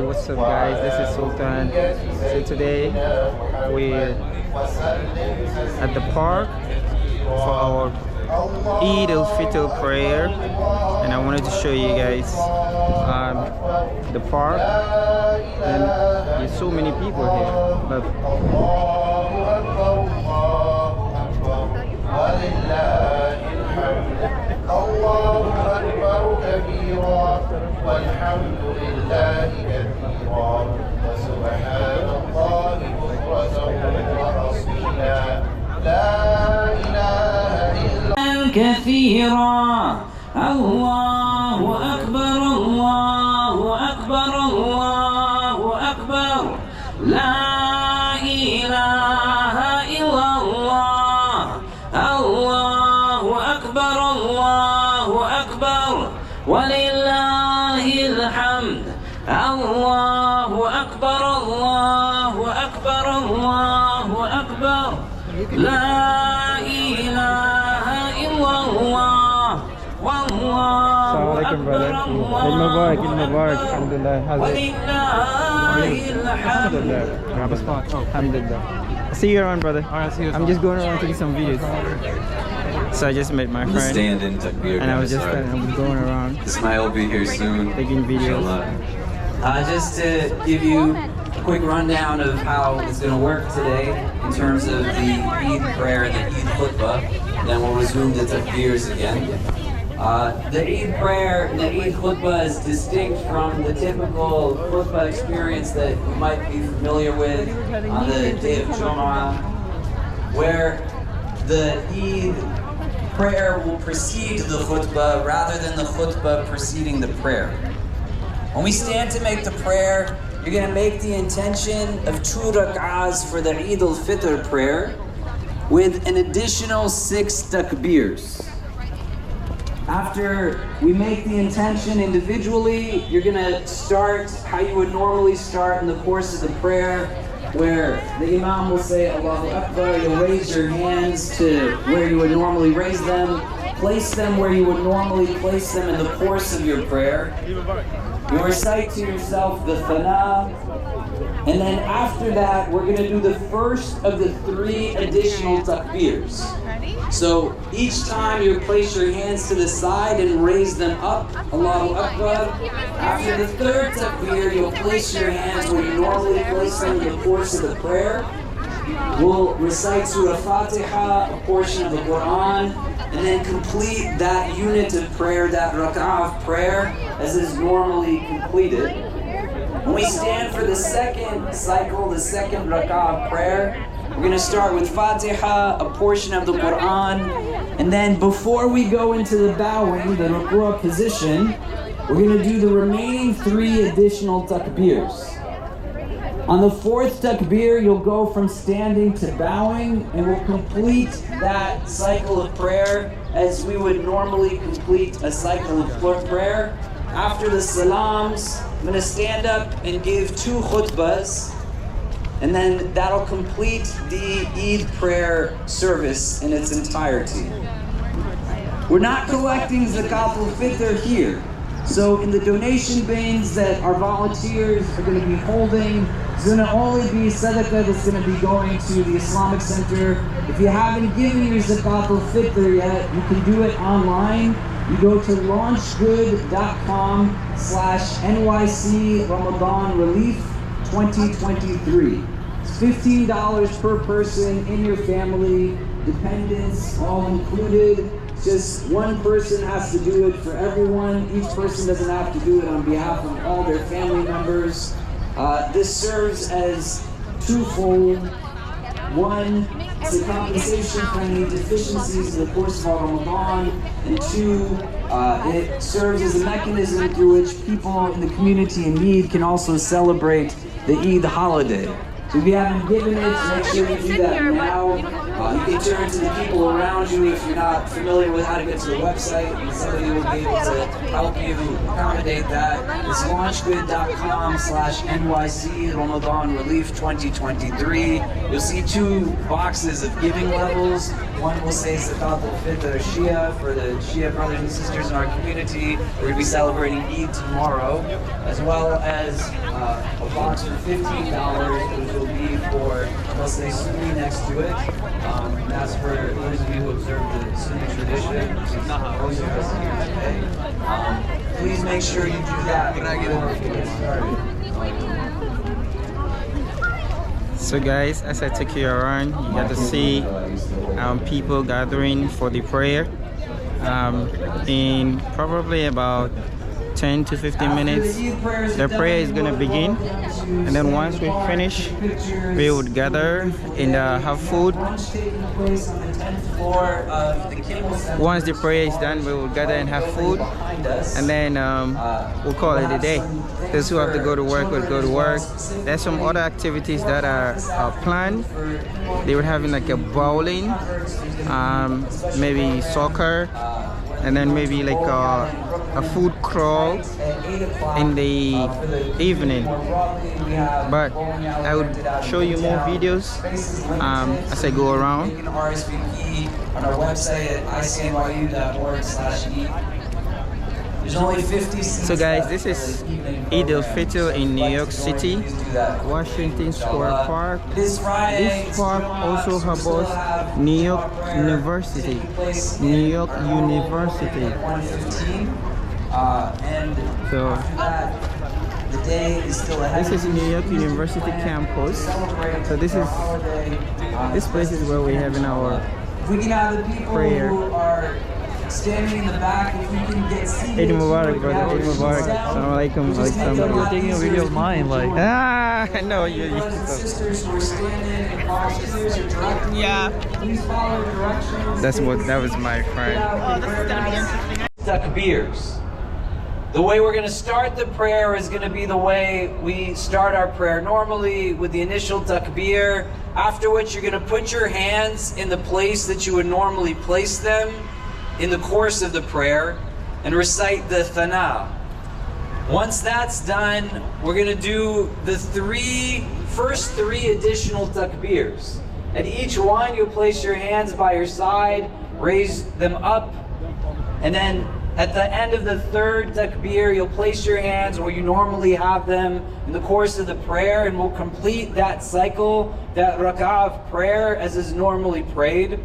what's up guys, this is Sultan. So today we're at the park for our Eid al-Fitr prayer, and I wanted to show you guys the park, and there's so many people here. But الله أكبر كبيرا والحمد لله كثيرا وسبحان الله بكرة وأصيلا لا إله إلا كثيرا الله أكبر الله أكبر الله أكبر لا إله إلا الله الله أكبر الله أكبر ولله الحمد الله أكبر الله أكبر الله أكبر لا إله إلا الله والله أكبر الله Alhamdulillah. Alhamdulillah. I'll see you around, brother. I'm just going around taking some videos. So I just met my friend, and I was going around. Ismail will be here soon. Taking videos. Just to give you a quick rundown of how it's going to work today in terms of the Eid prayer and the Eid khutbah. Then we'll resume the takbirs again. The Eid prayer and the Eid khutbah is distinct from the typical khutbah experience that you might be familiar with on the day of Jumu'ah, where the Eid prayer will precede the khutbah rather than the khutbah preceding the prayer. When we stand to make the prayer, you're going to make the intention of 2 rak'ahs for the Eid al-Fitr prayer with an additional 6 takbirs. After we make the intention individually, you're going to start how you would normally start in the course of the prayer, where the Imam will say, Allahu Akbar, you'll raise your hands to where you would normally raise them, place them where you would normally place them in the course of your prayer. You recite to yourself the thana, and then after that, we're going to do the first of the 3 additional takbirs. So each time you place your hands to the side and raise them up, Allahu Akbar. After the 3rd takbir, you'll place your hands where you normally place them in the course of the prayer. We'll recite Surah Fatiha, a portion of the Quran, and then complete that unit of prayer, that rak'ah of prayer, as is normally completed. When we stand for the second cycle, the second rak'ah of prayer, we're going to start with Fatiha, a portion of the Quran, and then before we go into the bowing, the ruku' position, we're going to do the remaining 3 additional takbirs. On the 4th takbir, you'll go from standing to bowing, and we'll complete that cycle of prayer as we would normally complete a cycle of prayer. After the salams, I'm going to stand up and give 2 khutbahs, and then that'll complete the Eid prayer service in its entirety. We're not collecting Zakat al-Fitr here. So in the donation bins that our volunteers are going to be holding, it's going to only be sadaqah that's going to be going to the Islamic Center. If you haven't given your Zakat al-Fitr yet, you can do it online. You go to launchgood.com/NYC Ramadan Relief 2023. It's $15 per person in your family, dependents all included. Just one person has to do it for everyone. Each person doesn't have to do it on behalf of all their family members. This serves as twofold. One, it's a compensation for any deficiencies in the course of our Ramadan, and 2, it serves as a mechanism through which people in the community in need can also celebrate the Eid holiday. So if you haven't given it, make sure you do that now. You can turn to the people around you if you're not familiar with how to get to the website, and somebody will be able to help you accommodate that. It's launchgood.com/NYC Ramadan Relief 2023. You'll see 2 boxes of giving levels. One will say Zakat al-Fitr Shia for the Shia brothers and sisters in our community. We're going to be celebrating Eid tomorrow, as well as a box for $15, which will be for, let's say, Sunni next to it. That's for those of you who observe the Sunni tradition, which is most of us here today. Please make sure you do that before we get started. So guys, as I take you around, you got to see people gathering for the prayer. In probably about 10 to 15 minutes, the prayer is going to begin, and then once we finish, we would gather and have food. Once the prayer is done, we will gather and have food, and then we'll call it a day. Those who have to go to work will go to work. There's some other activities that are planned. They were having like a bowling, maybe soccer, and then maybe like a food crawl in the evening. But I would show you more videos as I go around. You can RSVP on our website at icnyu.org/e. There's only 50 seats. So guys, this is Eid al-Fitr in New York City, Washington Square Park. This Friday, this park also harbors New York University. New York University. And so after that, the day is still ahead. This is New York University campus. So this place is where we're having our if we can have the people prayer. Who are standing in the back, if we can get seated. Eid Mubarak, brother. Eid Mubarak. Assalamu alaikum. You're taking a video of mine, like. I know you. Sisters who are standing and volunteers are directing you. Yeah. Please follow directions. That was my friend. Oh, this is gonna be interesting. Takbirs. The way we're going to start the prayer is going to be the way we start our prayer normally, with the initial takbir, after which you're going to put your hands in the place that you would normally place them in the course of the prayer and recite the thana. Once that's done, we're going to do the first three additional takbirs. At each one, you'll place your hands by your side, raise them up, and then at the end of the third takbir, you'll place your hands where you normally have them in the course of the prayer, and we'll complete that cycle, that rak'ah of prayer as is normally prayed.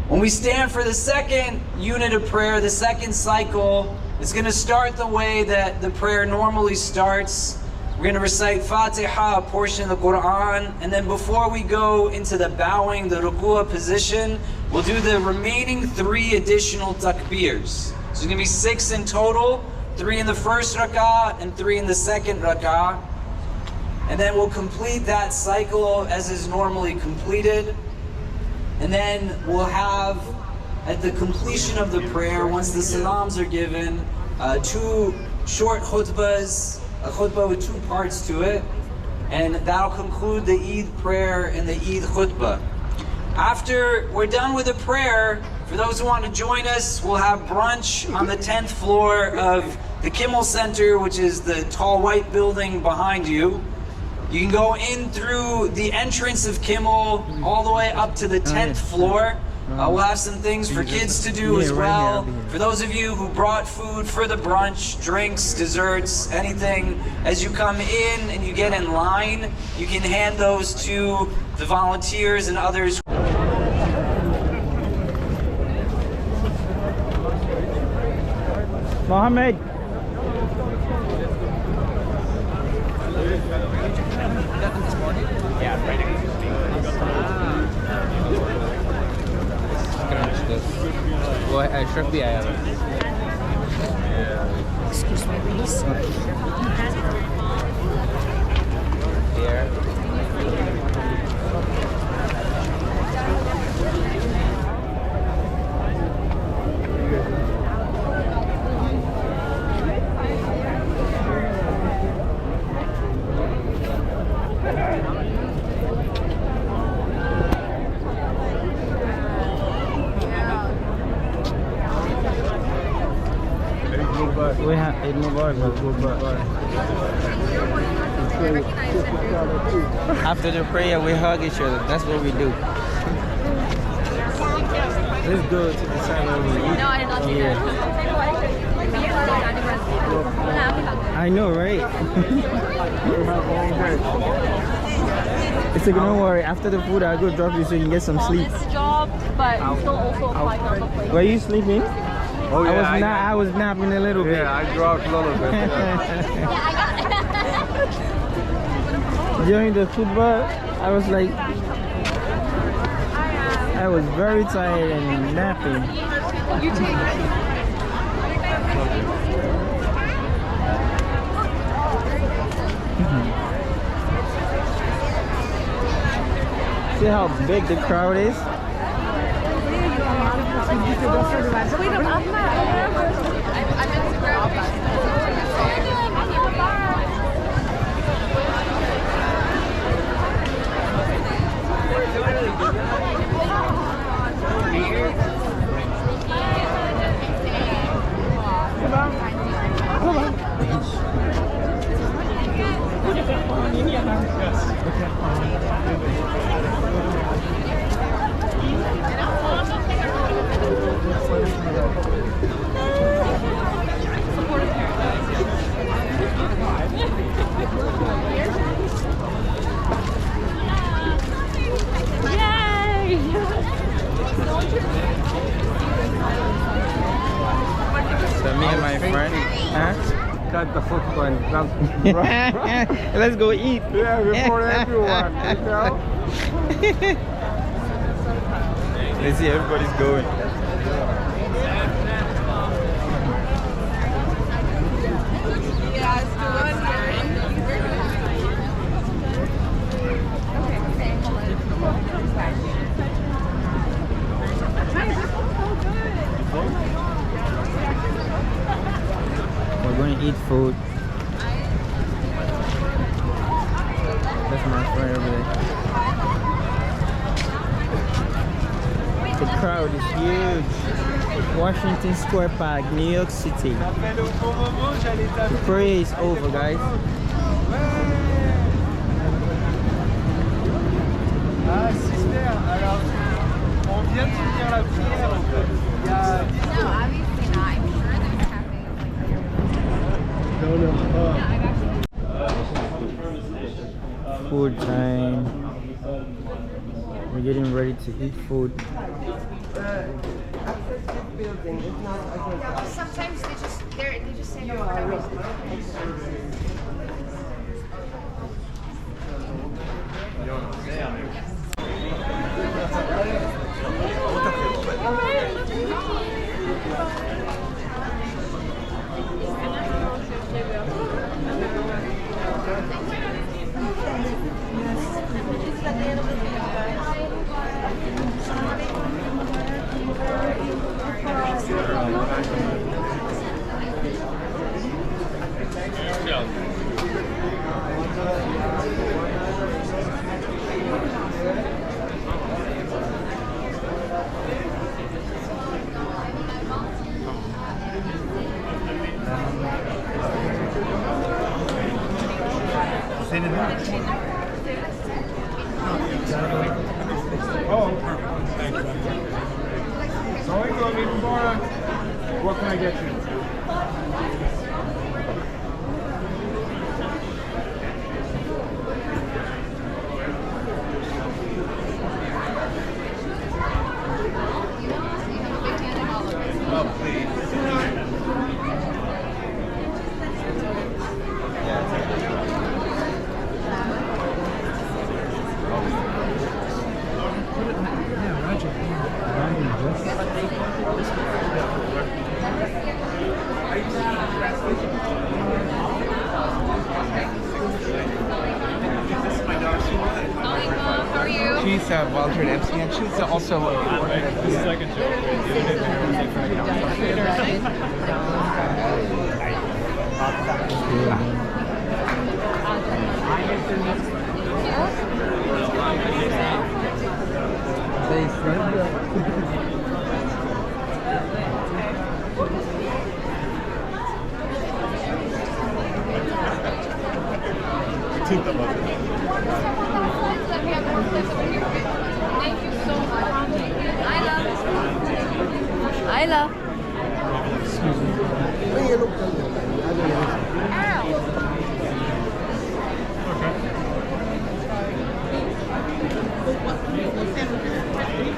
When we stand for the second unit of prayer, the second cycle, it's going to start the way that the prayer normally starts. We're going to recite Fatiha, a portion of the Quran, and then before we go into the bowing, the ruku'ah position, we'll do the remaining three additional takbirs. So it's going to be 6 in total, 3 in the first rak'ah and 3 in the second rak'ah. And then we'll complete that cycle as is normally completed. And then we'll have, at the completion of the prayer, once the salams are given, 2 short khutbahs, a khutbah with 2 parts to it, and that'll conclude the Eid prayer and the Eid khutbah. After we're done with the prayer, for those who want to join us, we'll have brunch on the 10th floor of the Kimmel Center, which is the tall white building behind you. You can go in through the entrance of Kimmel all the way up to the 10th floor. We'll have some things for kids to do as well. For those of you who brought food for the brunch, drinks, desserts, anything, as you come in and you get in line, you can hand those to the volunteers and others. Mohammed. Yeah, right. Well, shortly I have it. Excuse me, please. Here. We have Eid Mubarak. After the prayer, we hug each other. That's what we do. Let's go to the side where we eat. No, I did not see that. I know, right? It's like, don't worry, after the food I'll go drop you so you can get some sleep. This job, but still also applying on the place. Were you sleeping? Oh, yeah, I was napping a little bit. Yeah, I dropped a little bit. Yeah, I got it. During the football, I was like, I was very tired and napping. You take See how big the crowd is? So me and my friend, huh? Cut the football. Let's go eat. Yeah, before everyone, you know? Let's see, everybody's going. We're going to eat food. That's my friend over there. The crowd is huge. Washington Square Park, New York City. The prayer is over, guys. Ah, sister, alors, on vient de finir la prière en fait. Il y a 10 No, obviously not. I'm sure there's Food time. We're getting ready to eat food. sometimes they just say no for no reason. Oh, perfect. Thank you. So we go before. What can I get you? Oh, please. How are you? She's Walter and MC, and she's also This is like a joke. Thank you so much. I love this. Hello.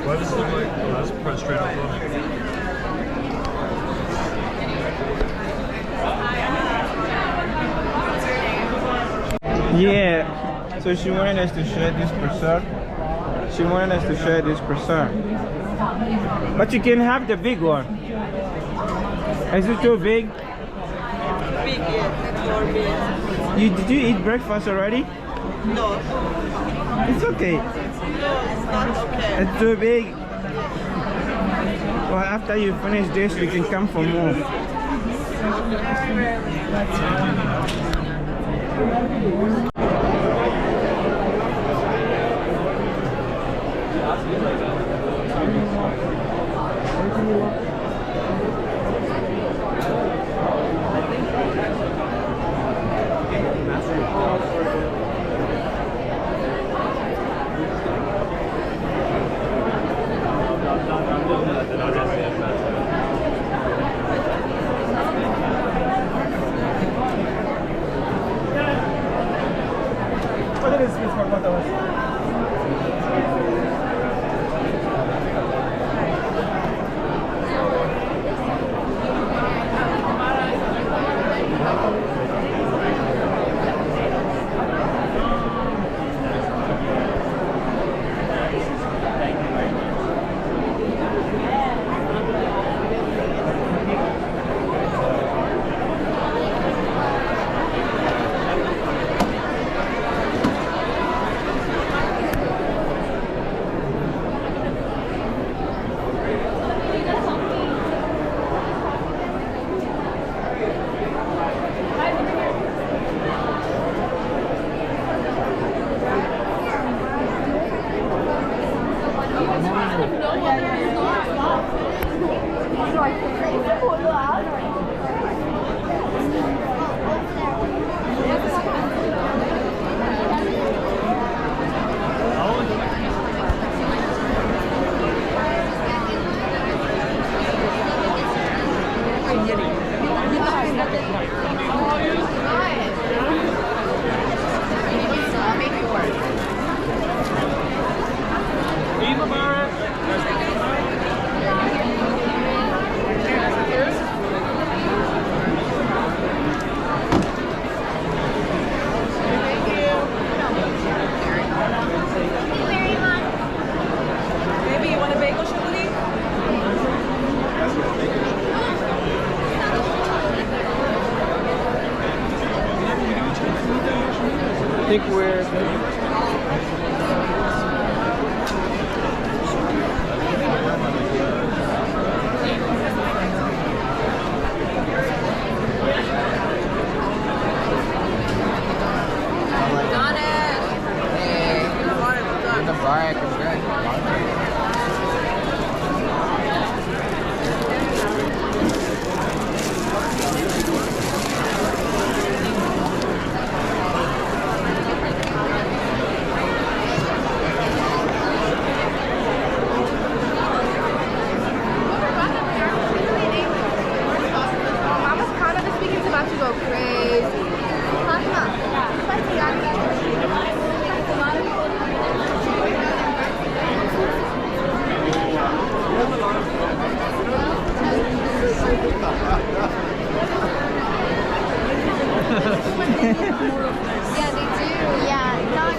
Why does it look like, oh, that's pressed straight up on it. Yeah, so she wanted us to share this croissant. She wanted us to share this croissant. But you can have the big one. Is it too big? Big, yes, more big. Did you eat breakfast already? No, It's okay. no, it's not okay. It's too big. Well, after you finish this, we can come for more. Maybe you want a bagel, Shibuli? I think we're... Mama's kind of this weekend's about to go crazy. Yeah, they do. Yeah, not.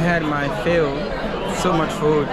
had my fill. So much food.